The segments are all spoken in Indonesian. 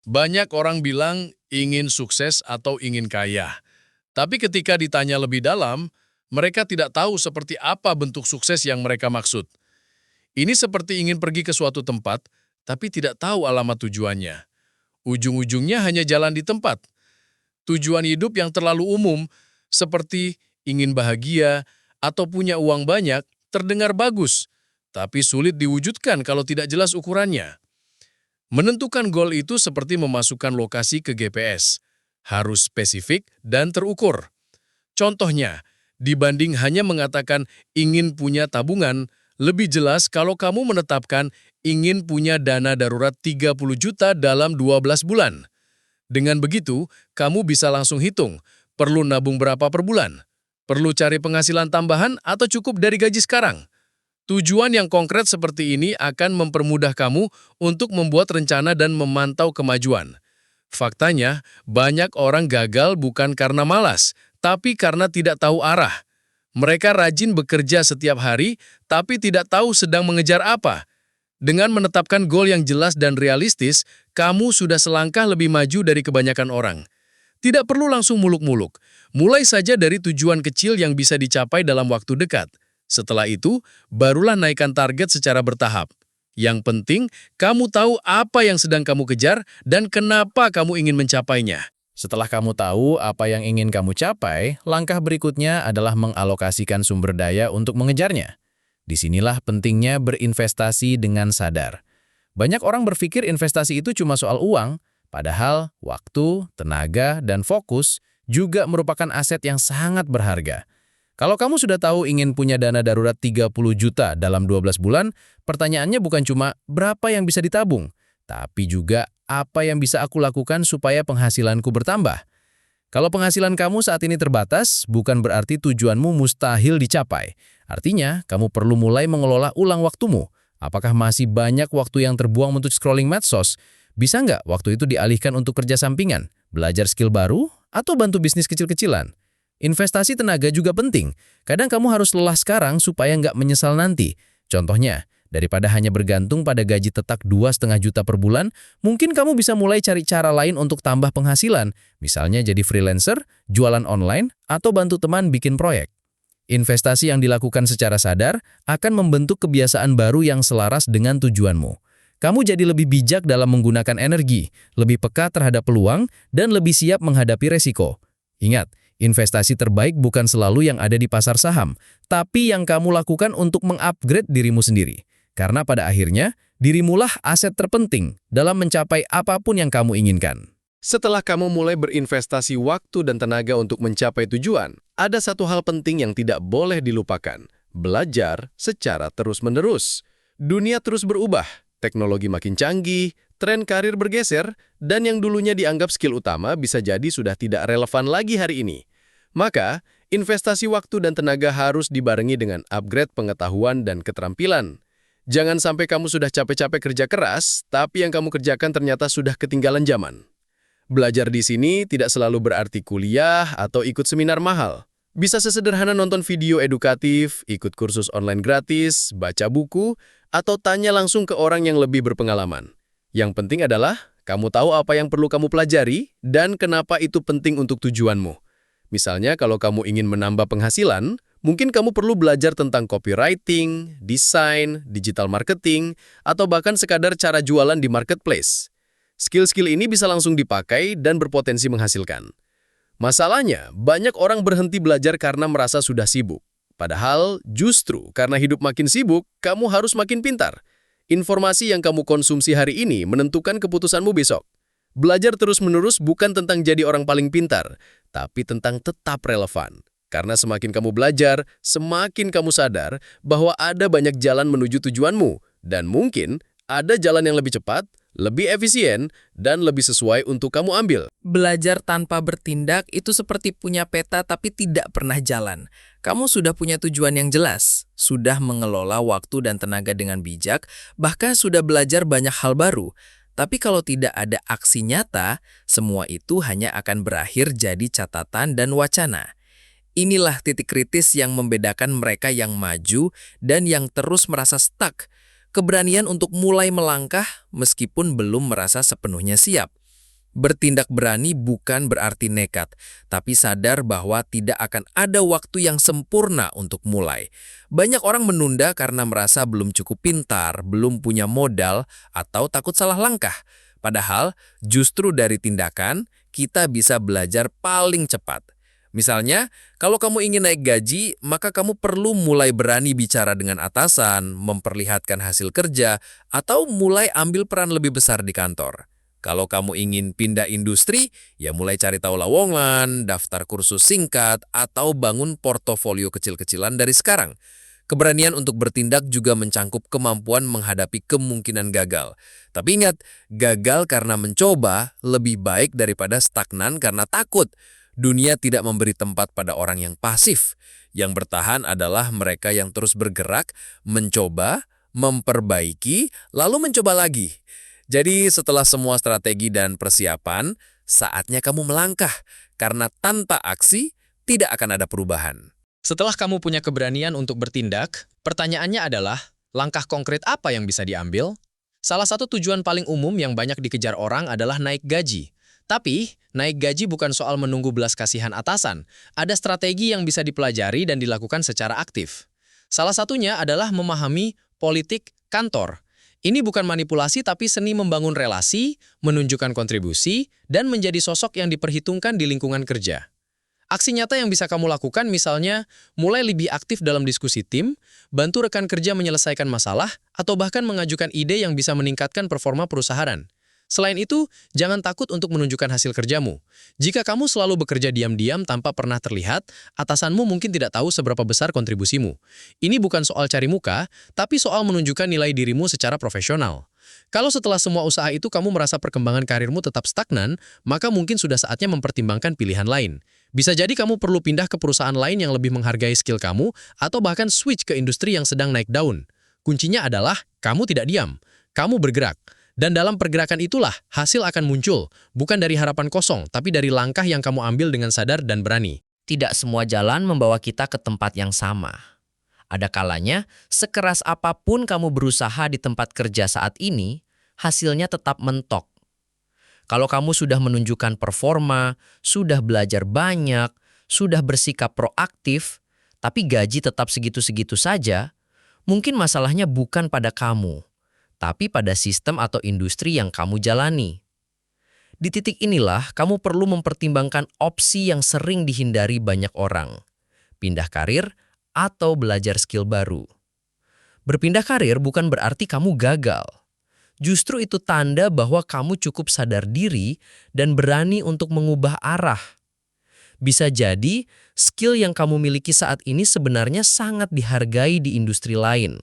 Banyak orang bilang ingin sukses atau ingin kaya. Tapi ketika ditanya lebih dalam, mereka tidak tahu seperti apa bentuk sukses yang mereka maksud. Ini seperti ingin pergi ke suatu tempat, tapi tidak tahu alamat tujuannya. Ujung-ujungnya hanya jalan di tempat. Tujuan hidup yang terlalu umum, seperti ingin bahagia atau punya uang banyak, terdengar bagus, tapi sulit diwujudkan kalau tidak jelas ukurannya. Menentukan goal itu seperti memasukkan lokasi ke GPS. Harus spesifik dan terukur. Contohnya, dibanding hanya mengatakan ingin punya tabungan, lebih jelas kalau kamu menetapkan ingin punya dana darurat 30 juta dalam 12 bulan. Dengan begitu, kamu bisa langsung hitung, perlu nabung berapa per bulan? Perlu cari penghasilan tambahan atau cukup dari gaji sekarang? Tujuan yang konkret seperti ini akan mempermudah kamu untuk membuat rencana dan memantau kemajuan. Faktanya, banyak orang gagal bukan karena malas, tapi karena tidak tahu arah. Mereka rajin bekerja setiap hari, tapi tidak tahu sedang mengejar apa. Dengan menetapkan goal yang jelas dan realistis, kamu sudah selangkah lebih maju dari kebanyakan orang. Tidak perlu langsung muluk-muluk. Mulai saja dari tujuan kecil yang bisa dicapai dalam waktu dekat. Setelah itu, barulah naikkan target secara bertahap. Yang penting, kamu tahu apa yang sedang kamu kejar dan kenapa kamu ingin mencapainya. Setelah kamu tahu apa yang ingin kamu capai, langkah berikutnya adalah mengalokasikan sumber daya untuk mengejarnya. Disinilah pentingnya berinvestasi dengan sadar. Banyak orang berpikir investasi itu cuma soal uang, padahal waktu, tenaga, dan fokus juga merupakan aset yang sangat berharga. Kalau kamu sudah tahu ingin punya dana darurat 30 juta dalam 12 bulan, pertanyaannya bukan cuma berapa yang bisa ditabung, tapi juga apa yang bisa aku lakukan supaya penghasilanku bertambah. Kalau penghasilan kamu saat ini terbatas, bukan berarti tujuanmu mustahil dicapai. Artinya, kamu perlu mulai mengelola ulang waktumu. Apakah masih banyak waktu yang terbuang untuk scrolling medsos? Bisa nggak waktu itu dialihkan untuk kerja sampingan, belajar skill baru, atau bantu bisnis kecil-kecilan? Investasi tenaga juga penting. Kadang kamu harus lelah sekarang supaya nggak menyesal nanti. Contohnya, daripada hanya bergantung pada gaji tetap 2,5 juta per bulan, mungkin kamu bisa mulai cari cara lain untuk tambah penghasilan. Misalnya jadi freelancer, jualan online, atau bantu teman bikin proyek. Investasi yang dilakukan secara sadar akan membentuk kebiasaan baru yang selaras dengan tujuanmu. Kamu jadi lebih bijak dalam menggunakan energi, lebih peka terhadap peluang, dan lebih siap menghadapi resiko. Ingat, investasi terbaik bukan selalu yang ada di pasar saham, tapi yang kamu lakukan untuk mengupgrade dirimu sendiri. Karena pada akhirnya, dirimulah aset terpenting dalam mencapai apapun yang kamu inginkan. Setelah kamu mulai berinvestasi waktu dan tenaga untuk mencapai tujuan, ada satu hal penting yang tidak boleh dilupakan. Belajar secara terus-menerus. Dunia terus berubah, teknologi makin canggih, tren karir bergeser, dan yang dulunya dianggap skill utama bisa jadi sudah tidak relevan lagi hari ini. Maka, investasi waktu dan tenaga harus dibarengi dengan upgrade pengetahuan dan keterampilan. Jangan sampai kamu sudah capek-capek kerja keras, tapi yang kamu kerjakan ternyata sudah ketinggalan zaman. Belajar di sini tidak selalu berarti kuliah atau ikut seminar mahal. Bisa sesederhana nonton video edukatif, ikut kursus online gratis, baca buku, atau tanya langsung ke orang yang lebih berpengalaman. Yang penting adalah, kamu tahu apa yang perlu kamu pelajari dan kenapa itu penting untuk tujuanmu. Misalnya kalau kamu ingin menambah penghasilan, mungkin kamu perlu belajar tentang copywriting, desain, digital marketing, atau bahkan sekadar cara jualan di marketplace. Skill-skill ini bisa langsung dipakai dan berpotensi menghasilkan. Masalahnya, banyak orang berhenti belajar karena merasa sudah sibuk. Padahal, justru karena hidup makin sibuk, kamu harus makin pintar. Informasi yang kamu konsumsi hari ini menentukan keputusanmu besok. Belajar terus-menerus bukan tentang jadi orang paling pintar, tapi tentang tetap relevan. Karena semakin kamu belajar, semakin kamu sadar bahwa ada banyak jalan menuju tujuanmu, dan mungkin ada jalan yang lebih cepat, lebih efisien, dan lebih sesuai untuk kamu ambil. Belajar tanpa bertindak itu seperti punya peta tapi tidak pernah jalan. Kamu sudah punya tujuan yang jelas, sudah mengelola waktu dan tenaga dengan bijak, bahkan sudah belajar banyak hal baru. Tapi kalau tidak ada aksi nyata, semua itu hanya akan berakhir jadi catatan dan wacana. Inilah titik kritis yang membedakan mereka yang maju dan yang terus merasa stuck. Keberanian untuk mulai melangkah meskipun belum merasa sepenuhnya siap. Bertindak berani bukan berarti nekat, tapi sadar bahwa tidak akan ada waktu yang sempurna untuk mulai. Banyak orang menunda karena merasa belum cukup pintar, belum punya modal, atau takut salah langkah. Padahal, justru dari tindakan, kita bisa belajar paling cepat. Misalnya, kalau kamu ingin naik gaji, maka kamu perlu mulai berani bicara dengan atasan, memperlihatkan hasil kerja, atau mulai ambil peran lebih besar di kantor. Kalau kamu ingin pindah industri, ya mulai cari tahu lowongan, daftar kursus singkat, atau bangun portofolio kecil-kecilan dari sekarang. Keberanian untuk bertindak juga mencangkup kemampuan menghadapi kemungkinan gagal. Tapi ingat, gagal karena mencoba lebih baik daripada stagnan karena takut. Dunia tidak memberi tempat pada orang yang pasif. Yang bertahan adalah mereka yang terus bergerak, mencoba, memperbaiki, lalu mencoba lagi. Jadi setelah semua strategi dan persiapan, saatnya kamu melangkah, karena tanpa aksi tidak akan ada perubahan. Setelah kamu punya keberanian untuk bertindak, pertanyaannya adalah, langkah konkret apa yang bisa diambil? Salah satu tujuan paling umum yang banyak dikejar orang adalah naik gaji. Tapi, naik gaji bukan soal menunggu belas kasihan atasan. Ada strategi yang bisa dipelajari dan dilakukan secara aktif. Salah satunya adalah memahami politik kantor. Ini bukan manipulasi tapi seni membangun relasi, menunjukkan kontribusi, dan menjadi sosok yang diperhitungkan di lingkungan kerja. Aksi nyata yang bisa kamu lakukan misalnya, mulai lebih aktif dalam diskusi tim, bantu rekan kerja menyelesaikan masalah, atau bahkan mengajukan ide yang bisa meningkatkan performa perusahaan. Selain itu, jangan takut untuk menunjukkan hasil kerjamu. Jika kamu selalu bekerja diam-diam tanpa pernah terlihat, atasanmu mungkin tidak tahu seberapa besar kontribusimu. Ini bukan soal cari muka, tapi soal menunjukkan nilai dirimu secara profesional. Kalau setelah semua usaha itu kamu merasa perkembangan karirmu tetap stagnan, maka mungkin sudah saatnya mempertimbangkan pilihan lain. Bisa jadi kamu perlu pindah ke perusahaan lain yang lebih menghargai skill kamu, atau bahkan switch ke industri yang sedang naik daun. Kuncinya adalah, kamu tidak diam, kamu bergerak. Dan dalam pergerakan itulah hasil akan muncul, bukan dari harapan kosong, tapi dari langkah yang kamu ambil dengan sadar dan berani. Tidak semua jalan membawa kita ke tempat yang sama. Ada kalanya, sekeras apapun kamu berusaha di tempat kerja saat ini, hasilnya tetap mentok. Kalau kamu sudah menunjukkan performa, sudah belajar banyak, sudah bersikap proaktif, tapi gaji tetap segitu-segitu saja, mungkin masalahnya bukan pada kamu, tapi pada sistem atau industri yang kamu jalani. Di titik inilah kamu perlu mempertimbangkan opsi yang sering dihindari banyak orang. Pindah karir atau belajar skill baru. Berpindah karir bukan berarti kamu gagal. Justru itu tanda bahwa kamu cukup sadar diri dan berani untuk mengubah arah. Bisa jadi, skill yang kamu miliki saat ini sebenarnya sangat dihargai di industri lain.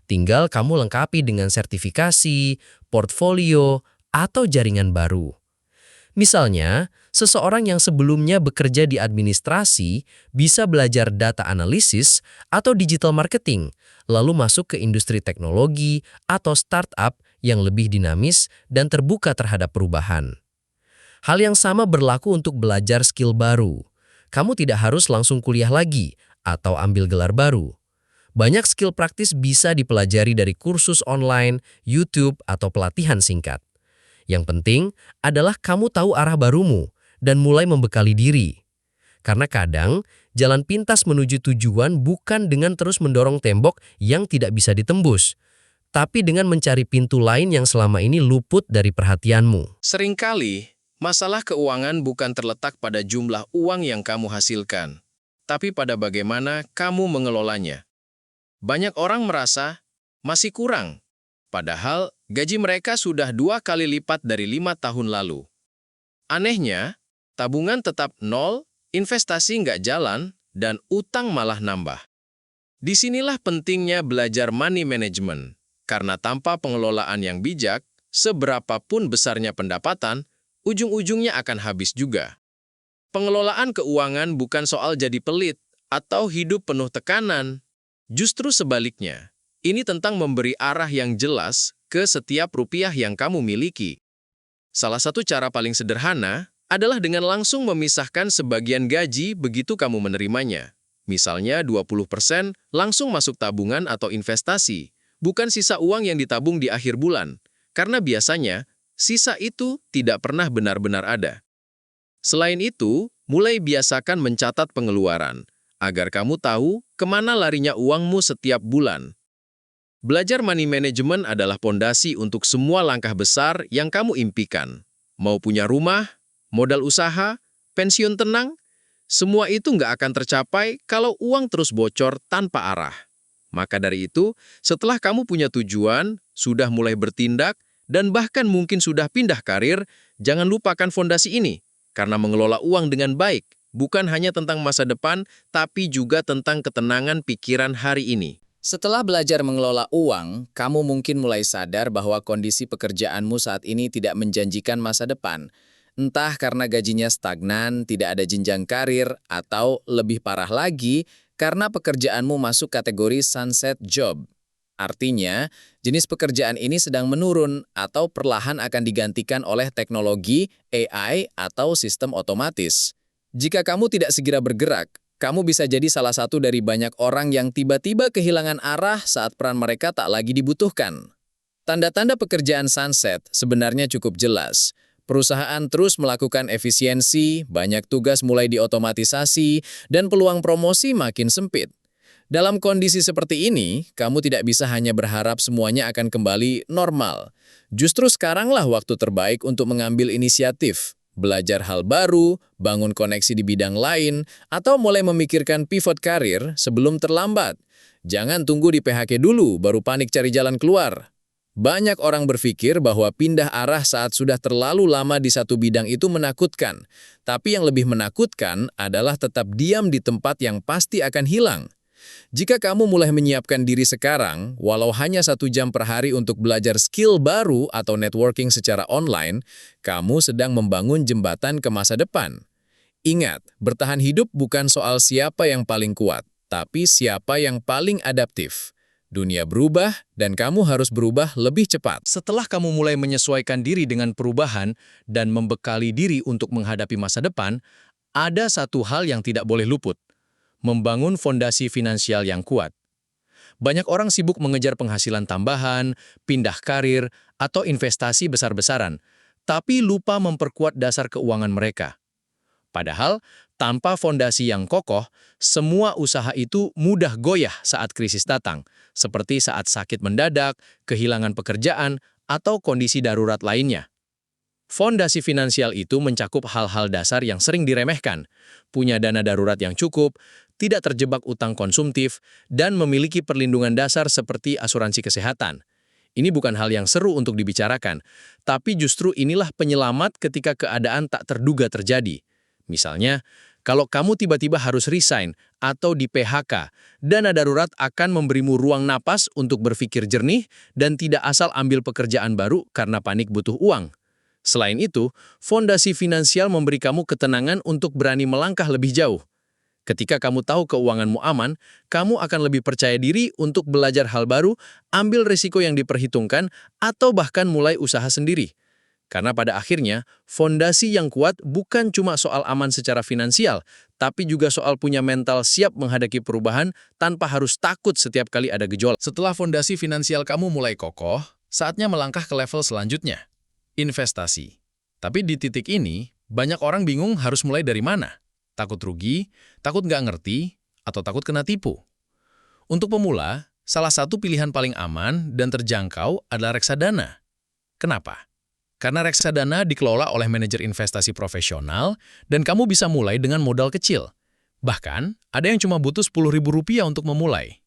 Tinggal kamu lengkapi dengan sertifikasi, portfolio, atau jaringan baru. Misalnya, seseorang yang sebelumnya bekerja di administrasi bisa belajar data analisis atau digital marketing, lalu masuk ke industri teknologi atau startup yang lebih dinamis dan terbuka terhadap perubahan. Hal yang sama berlaku untuk belajar skill baru. Kamu tidak harus langsung kuliah lagi atau ambil gelar baru. Banyak skill praktis bisa dipelajari dari kursus online, YouTube, atau pelatihan singkat. Yang penting adalah kamu tahu arah barumu dan mulai membekali diri. Karena kadang, jalan pintas menuju tujuan bukan dengan terus mendorong tembok yang tidak bisa ditembus, tapi dengan mencari pintu lain yang selama ini luput dari perhatianmu. Seringkali, masalah keuangan bukan terletak pada jumlah uang yang kamu hasilkan, tapi pada bagaimana kamu mengelolanya. Banyak orang merasa masih kurang, padahal gaji mereka sudah 2 kali lipat dari 5 tahun lalu. Anehnya, tabungan tetap nol, investasi nggak jalan, dan utang malah nambah. Disinilah pentingnya belajar money management, karena tanpa pengelolaan yang bijak, seberapapun besarnya pendapatan, ujung-ujungnya akan habis juga. Pengelolaan keuangan bukan soal jadi pelit atau hidup penuh tekanan. Justru sebaliknya, ini tentang memberi arah yang jelas ke setiap rupiah yang kamu miliki. Salah satu cara paling sederhana adalah dengan langsung memisahkan sebagian gaji begitu kamu menerimanya. Misalnya 20% langsung masuk tabungan atau investasi, bukan sisa uang yang ditabung di akhir bulan. Karena biasanya, Sisa itu tidak pernah benar-benar ada. Selain itu, mulai biasakan mencatat pengeluaran, agar kamu tahu kemana larinya uangmu setiap bulan. Belajar money management adalah pondasi untuk semua langkah besar yang kamu impikan. Mau punya rumah, modal usaha, pensiun tenang, semua itu nggak akan tercapai kalau uang terus bocor tanpa arah. Maka dari itu, setelah kamu punya tujuan, sudah mulai bertindak, dan bahkan mungkin sudah pindah karir, jangan lupakan fondasi ini. Karena mengelola uang dengan baik, bukan hanya tentang masa depan, tapi juga tentang ketenangan pikiran hari ini. Setelah belajar mengelola uang, kamu mungkin mulai sadar bahwa kondisi pekerjaanmu saat ini tidak menjanjikan masa depan. Entah karena gajinya stagnan, tidak ada jenjang karir, atau lebih parah lagi, karena pekerjaanmu masuk kategori sunset job. Artinya, jenis pekerjaan ini sedang menurun atau perlahan akan digantikan oleh teknologi, AI, atau sistem otomatis. Jika kamu tidak segera bergerak, kamu bisa jadi salah satu dari banyak orang yang tiba-tiba kehilangan arah saat peran mereka tak lagi dibutuhkan. Tanda-tanda pekerjaan sunset sebenarnya cukup jelas. Perusahaan terus melakukan efisiensi, banyak tugas mulai diotomatisasi, dan peluang promosi makin sempit. Dalam kondisi seperti ini, kamu tidak bisa hanya berharap semuanya akan kembali normal. Justru sekaranglah waktu terbaik untuk mengambil inisiatif, belajar hal baru, bangun koneksi di bidang lain, atau mulai memikirkan pivot karir sebelum terlambat. Jangan tunggu di PHK dulu, baru panik cari jalan keluar. Banyak orang berpikir bahwa pindah arah saat sudah terlalu lama di satu bidang itu menakutkan. Tapi yang lebih menakutkan adalah tetap diam di tempat yang pasti akan hilang. Jika kamu mulai menyiapkan diri sekarang, walau hanya 1 jam per hari untuk belajar skill baru atau networking secara online, kamu sedang membangun jembatan ke masa depan. Ingat, bertahan hidup bukan soal siapa yang paling kuat, tapi siapa yang paling adaptif. Dunia berubah, dan kamu harus berubah lebih cepat. Setelah kamu mulai menyesuaikan diri dengan perubahan dan membekali diri untuk menghadapi masa depan, ada satu hal yang tidak boleh luput. Membangun fondasi finansial yang kuat. Banyak orang sibuk mengejar penghasilan tambahan, pindah karir, atau investasi besar-besaran, tapi lupa memperkuat dasar keuangan mereka. Padahal, tanpa fondasi yang kokoh, semua usaha itu mudah goyah saat krisis datang, seperti saat sakit mendadak, kehilangan pekerjaan, atau kondisi darurat lainnya. Fondasi finansial itu mencakup hal-hal dasar yang sering diremehkan, punya dana darurat yang cukup, tidak terjebak utang konsumtif, dan memiliki perlindungan dasar seperti asuransi kesehatan. Ini bukan hal yang seru untuk dibicarakan, tapi justru inilah penyelamat ketika keadaan tak terduga terjadi. Misalnya, kalau kamu tiba-tiba harus resign atau di PHK, dana darurat akan memberimu ruang napas untuk berpikir jernih dan tidak asal ambil pekerjaan baru karena panik butuh uang. Selain itu, fondasi finansial memberi kamu ketenangan untuk berani melangkah lebih jauh. Ketika kamu tahu keuanganmu aman, kamu akan lebih percaya diri untuk belajar hal baru, ambil risiko yang diperhitungkan, atau bahkan mulai usaha sendiri. Karena pada akhirnya, fondasi yang kuat bukan cuma soal aman secara finansial, tapi juga soal punya mental siap menghadapi perubahan tanpa harus takut setiap kali ada gejolak. Setelah fondasi finansial kamu mulai kokoh, saatnya melangkah ke level selanjutnya. Investasi. Tapi di titik ini, banyak orang bingung harus mulai dari mana. Takut rugi, takut nggak ngerti, atau takut kena tipu. Untuk pemula, salah satu pilihan paling aman dan terjangkau adalah reksadana. Kenapa? Karena reksadana dikelola oleh manajer investasi profesional dan kamu bisa mulai dengan modal kecil. Bahkan, ada yang cuma butuh Rp10.000 untuk memulai.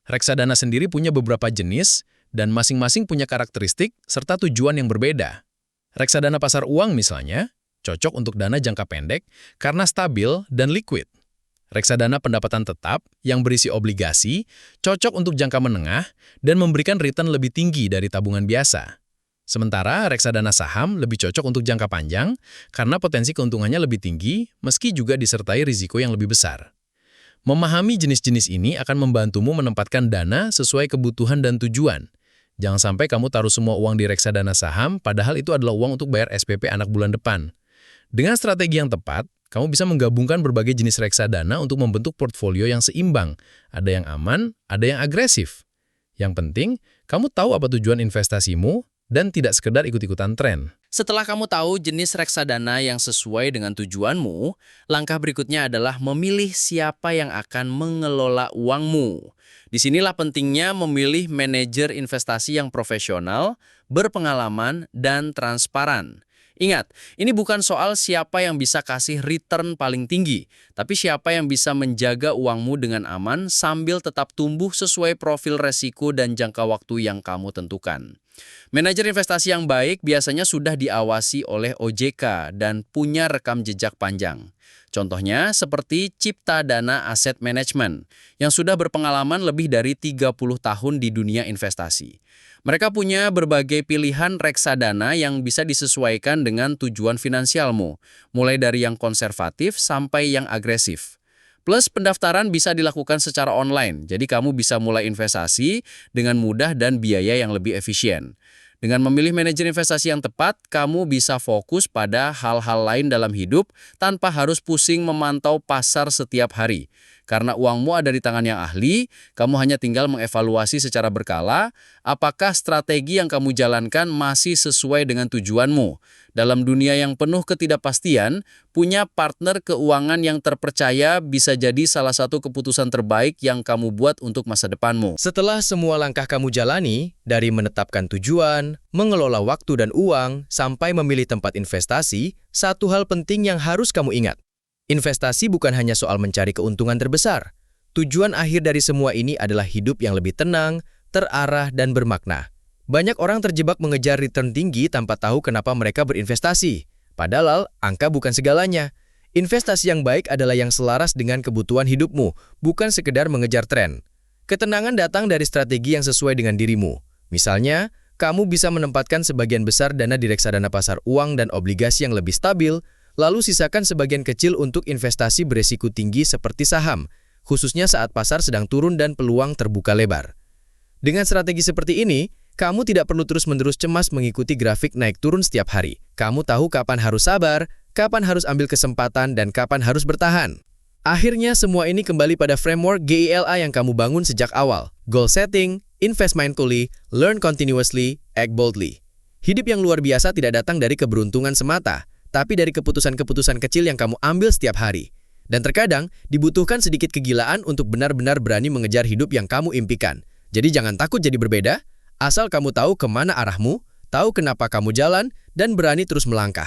Reksadana sendiri punya beberapa jenis dan masing-masing punya karakteristik serta tujuan yang berbeda. Reksadana pasar uang misalnya, cocok untuk dana jangka pendek karena stabil dan liquid. Reksadana pendapatan tetap yang berisi obligasi, cocok untuk jangka menengah dan memberikan return lebih tinggi dari tabungan biasa. Sementara reksadana saham lebih cocok untuk jangka panjang karena potensi keuntungannya lebih tinggi meski juga disertai risiko yang lebih besar. Memahami jenis-jenis ini akan membantumu menempatkan dana sesuai kebutuhan dan tujuan. Jangan sampai kamu taruh semua uang di reksadana saham, padahal itu adalah uang untuk bayar SPP anak bulan depan. Dengan strategi yang tepat, kamu bisa menggabungkan berbagai jenis reksadana untuk membentuk portfolio yang seimbang. Ada yang aman, ada yang agresif. Yang penting, kamu tahu apa tujuan investasimu, dan tidak sekedar ikut-ikutan tren. Setelah kamu tahu jenis reksadana yang sesuai dengan tujuanmu, langkah berikutnya adalah memilih siapa yang akan mengelola uangmu. Disinilah pentingnya memilih manajer investasi yang profesional, berpengalaman, dan transparan. Ingat, ini bukan soal siapa yang bisa kasih return paling tinggi, tapi siapa yang bisa menjaga uangmu dengan aman sambil tetap tumbuh sesuai profil resiko dan jangka waktu yang kamu tentukan. Manajer investasi yang baik biasanya sudah diawasi oleh OJK dan punya rekam jejak panjang. Contohnya seperti Cipta Dana Asset Management yang sudah berpengalaman lebih dari 30 tahun di dunia investasi. Mereka punya berbagai pilihan reksadana yang bisa disesuaikan dengan tujuan finansialmu, mulai dari yang konservatif sampai yang agresif. Plus pendaftaran bisa dilakukan secara online, jadi kamu bisa mulai investasi dengan mudah dan biaya yang lebih efisien. Dengan memilih manajer investasi yang tepat, kamu bisa fokus pada hal-hal lain dalam hidup tanpa harus pusing memantau pasar setiap hari. Karena uangmu ada di tangan yang ahli, kamu hanya tinggal mengevaluasi secara berkala apakah strategi yang kamu jalankan masih sesuai dengan tujuanmu. Dalam dunia yang penuh ketidakpastian, punya partner keuangan yang terpercaya bisa jadi salah satu keputusan terbaik yang kamu buat untuk masa depanmu. Setelah semua langkah kamu jalani, dari menetapkan tujuan, mengelola waktu dan uang, sampai memilih tempat investasi, satu hal penting yang harus kamu ingat. Investasi bukan hanya soal mencari keuntungan terbesar. Tujuan akhir dari semua ini adalah hidup yang lebih tenang, terarah, dan bermakna. Banyak orang terjebak mengejar return tinggi tanpa tahu kenapa mereka berinvestasi. Padahal, angka bukan segalanya. Investasi yang baik adalah yang selaras dengan kebutuhan hidupmu, bukan sekedar mengejar tren. Ketenangan datang dari strategi yang sesuai dengan dirimu. Misalnya, kamu bisa menempatkan sebagian besar dana di reksadana pasar uang dan obligasi yang lebih stabil, lalu sisakan sebagian kecil untuk investasi beresiko tinggi seperti saham, khususnya saat pasar sedang turun dan peluang terbuka lebar. Dengan strategi seperti ini, kamu tidak perlu terus-menerus cemas mengikuti grafik naik turun setiap hari. Kamu tahu kapan harus sabar, kapan harus ambil kesempatan, dan kapan harus bertahan. Akhirnya semua ini kembali pada framework GILA yang kamu bangun sejak awal. Goal setting, invest mindfully, learn continuously, act boldly. Hidup yang luar biasa tidak datang dari keberuntungan semata, tapi dari keputusan-keputusan kecil yang kamu ambil setiap hari. Dan terkadang, dibutuhkan sedikit kegilaan untuk benar-benar berani mengejar hidup yang kamu impikan. Jadi jangan takut jadi berbeda, asal kamu tahu kemana arahmu, tahu kenapa kamu jalan, dan berani terus melangkah.